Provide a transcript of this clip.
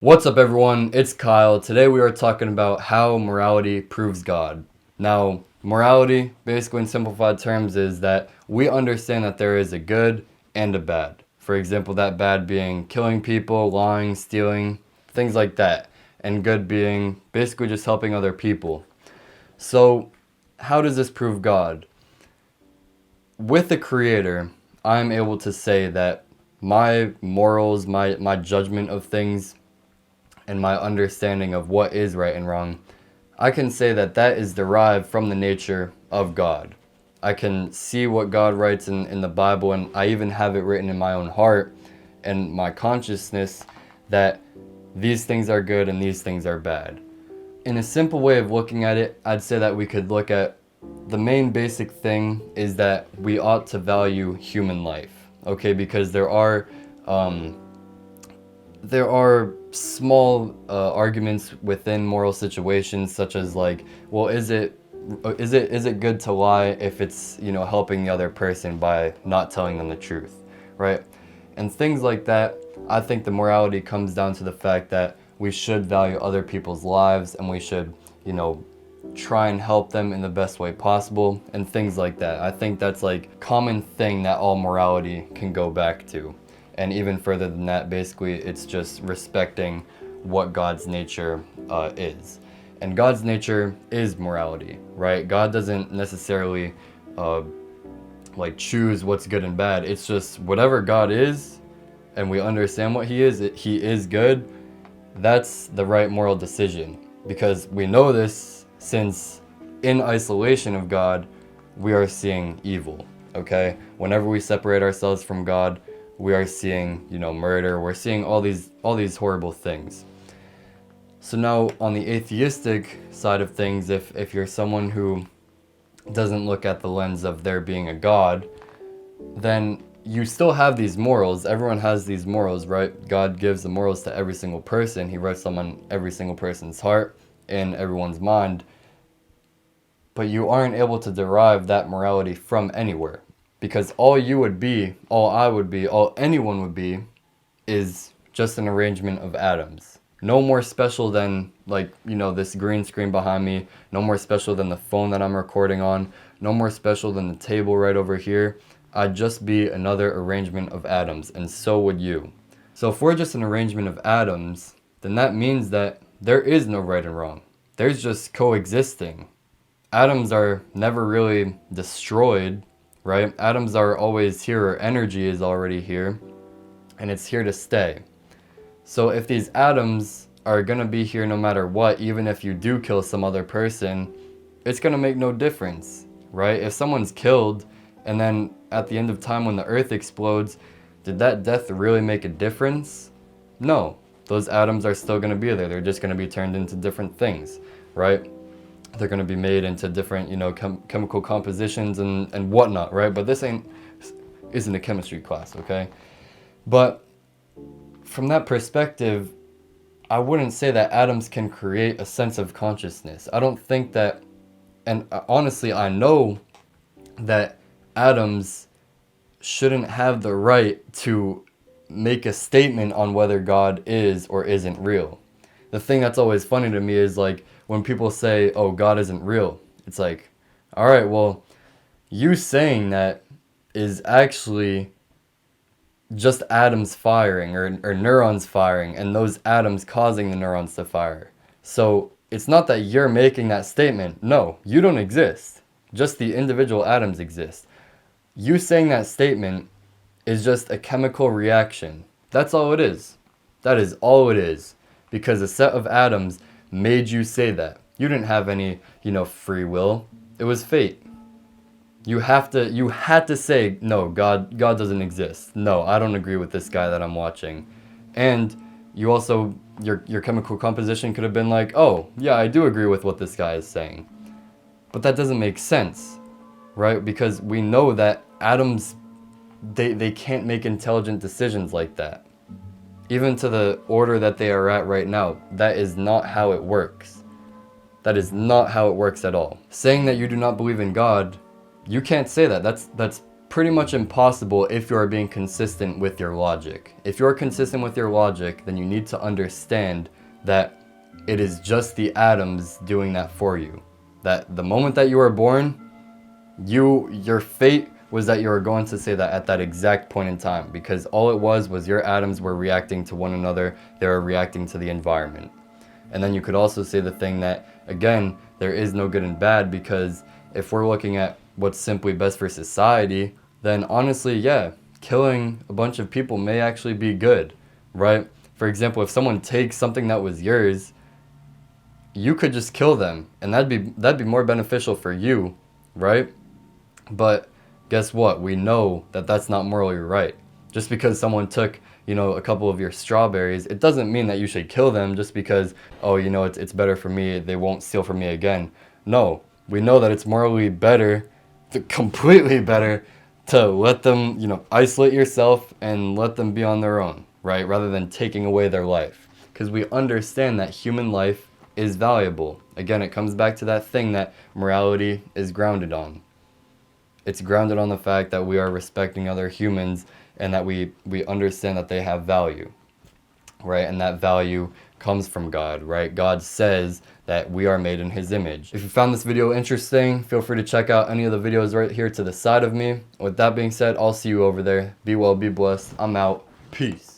What's up, everyone? It's Kyle. Today we are talking about how morality proves God. Now, morality, basically in simplified terms, is that we understand that there is a good and a bad. For example, that bad being killing people, lying, stealing, things like that. And good being basically just helping other people. So, how does this prove God? With the Creator, I'm able to say that my morals, my judgment of things, and my understanding of what is right and wrong, I can say that that is derived from the nature of God. I can see what God writes in the Bible, and I even have it written in my own heart and my consciousness that these things are good and these things are bad. In a simple way of looking at it, I'd say that we could look at the main basic thing is that we ought to value human life, okay? Because there are small arguments within moral situations, such as like, well, is it good to lie if it's helping the other person by not telling them the truth, right? And things like that. I think the morality comes down to the fact that we should value other people's lives, and we should try and help them in the best way possible, and things like that. I think that's like common thing that all morality can go back to. And even further than that, basically, it's just respecting what God's nature is. And God's nature is morality, right? God doesn't necessarily choose what's good and bad. It's just whatever God is, and we understand what He is good. That's the right moral decision, because we know this since in isolation of God, we are seeing evil, okay? Whenever we separate ourselves from God, we are seeing, murder. We're seeing all these horrible things. So now on the atheistic side of things, if you're someone who doesn't look at the lens of there being a God, then you still have these morals. Everyone has these morals, right? God gives the morals to every single person. He writes them on every single person's heart, in everyone's mind. But you aren't able to derive that morality from anywhere. Because all you would be, all I would be, all anyone would be, is just an arrangement of atoms. No more special than, this green screen behind me. No more special than the phone that I'm recording on. No more special than the table right over here. I'd just be another arrangement of atoms, and so would you. So if we're just an arrangement of atoms, then that means that there is no right and wrong. There's just coexisting. Atoms are never really destroyed, right? Atoms are always here, or energy is already here, and it's here to stay. So if these atoms are gonna be here no matter what, even if you do kill some other person, it's gonna make no difference, right? If someone's killed, and then at the end of time when the earth explodes, did that death really make a difference? No. Those atoms are still gonna be there. They're just gonna be turned into different things, right? They're going to be made into different, chemical compositions and whatnot, right? But this isn't a chemistry class, okay? But from that perspective, I wouldn't say that atoms can create a sense of consciousness. I don't think that, and honestly, I know that atoms shouldn't have the right to make a statement on whether God is or isn't real. The thing that's always funny to me is like when people say, oh, God isn't real. It's like, all right, well, you saying that is actually just atoms firing, or neurons firing, and those atoms causing the neurons to fire. So it's not that you're making that statement. No, you don't exist. Just the individual atoms exist. You saying that statement is just a chemical reaction. That's all it is. That is all it is. Because a set of atoms made you say that. You didn't have any, free will. It was fate. You had to say, no, God doesn't exist. No, I don't agree with this guy that I'm watching. And you also, your chemical composition could have been like, oh, yeah, I do agree with what this guy is saying. But that doesn't make sense, right? Because we know that atoms, they can't make intelligent decisions like that. Even to the order that they are at right now, that is not how it works. That is not how it works at all. Saying that you do not believe in God, you can't say that. That's pretty much impossible if you are being consistent with your logic. If you're consistent with your logic, then you need to understand that it is just the atoms doing that for you. That the moment that you were born, your fate was that you were going to say that at that exact point in time, because all it was your atoms were reacting to one another, they were reacting to the environment. And then you could also say the thing that, again, there is no good and bad, because if we're looking at what's simply best for society, then honestly, yeah, killing a bunch of people may actually be good, right? For example, if someone takes something that was yours, you could just kill them, and that'd be more beneficial for you, right? But guess what? We know that that's not morally right. Just because someone took, a couple of your strawberries, it doesn't mean that you should kill them just because, oh, it's better for me, they won't steal from me again. No, we know that it's morally better, completely better, to let them, isolate yourself and let them be on their own, right? Rather than taking away their life. Because we understand that human life is valuable. Again, it comes back to that thing that morality is grounded on. It's grounded on the fact that we are respecting other humans and that we understand that they have value, right? And that value comes from God, right? God says that we are made in His image. If you found this video interesting, feel free to check out any of the videos right here to the side of me. With that being said, I'll see you over there. Be well, be blessed. I'm out. Peace.